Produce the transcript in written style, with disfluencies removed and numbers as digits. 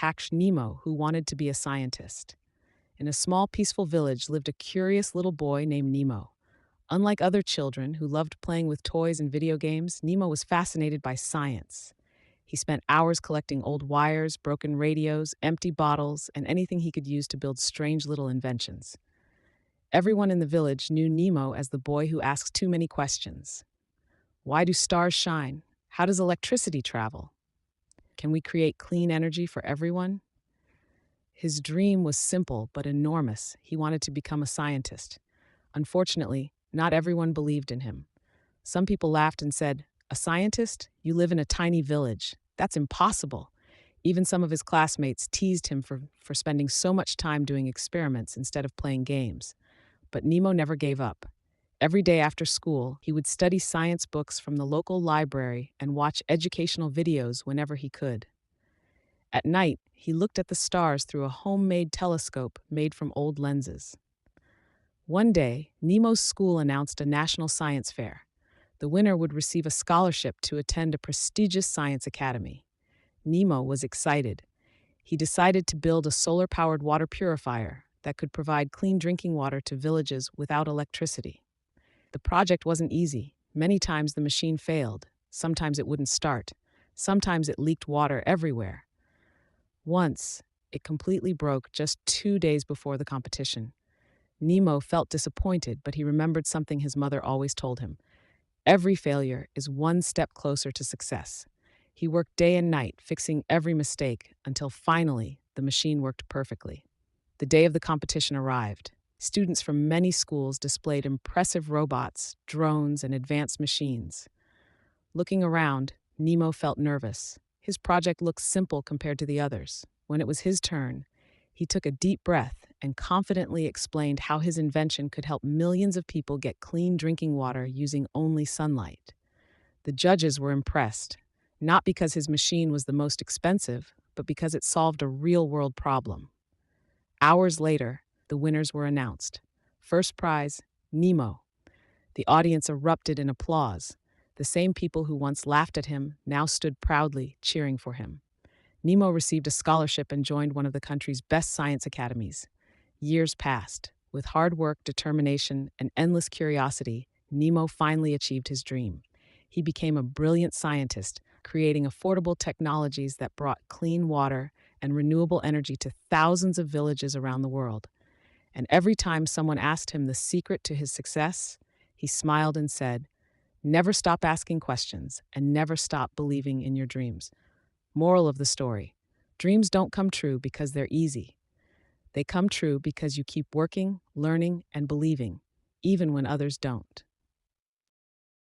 hack Nemo, who wanted to be a scientist. In a small, peaceful village lived a curious little boy named Nemo. Unlike other children who loved playing with toys and video games, Nemo was fascinated by science. He spent hours collecting old wires, broken radios, empty bottles, and anything he could use to build strange little inventions. Everyone in the village knew Nemo as the boy who asks too many questions. Why do stars shine? How does electricity travel? Can we create clean energy for everyone? His dream was simple but enormous. He wanted to become a scientist. Unfortunately, not everyone believed in him. Some people laughed and said, "A scientist? You live in a tiny village. That's impossible." Even some of his classmates teased him for spending so much time doing experiments instead of playing games. But Nemo never gave up. Every day after school, he would study science books from the local library and watch educational videos whenever he could. At night, he looked at the stars through a homemade telescope made from old lenses. One day, Nemo's school announced a national science fair. The winner would receive a scholarship to attend a prestigious science academy. Nemo was excited. He decided to build a solar-powered water purifier that could provide clean drinking water to villages without electricity. The project wasn't easy. Many times the machine failed. Sometimes it wouldn't start. Sometimes it leaked water everywhere. Once, it completely broke just 2 days before the competition. Nemo felt disappointed, but he remembered something his mother always told him. Every failure is one step closer to success. He worked day and night, fixing every mistake, until finally the machine worked perfectly. The day of the competition arrived. Students from many schools displayed impressive robots, drones, and advanced machines. Looking around, Nemo felt nervous. His project looked simple compared to the others. When it was his turn, he took a deep breath and confidently explained how his invention could help millions of people get clean drinking water using only sunlight. The judges were impressed, not because his machine was the most expensive, but because it solved a real-world problem. Hours later, the winners were announced. First prize, Nemo. The audience erupted in applause. The same people who once laughed at him now stood proudly, cheering for him. Nemo received a scholarship and joined one of the country's best science academies. Years passed. With hard work, determination, and endless curiosity, Nemo finally achieved his dream. He became a brilliant scientist, creating affordable technologies that brought clean water and renewable energy to thousands of villages around the world. And every time someone asked him the secret to his success, he smiled and said, "Never stop asking questions and never stop believing in your dreams." Moral of the story: dreams don't come true because they're easy. They come true because you keep working, learning, and believing, even when others don't.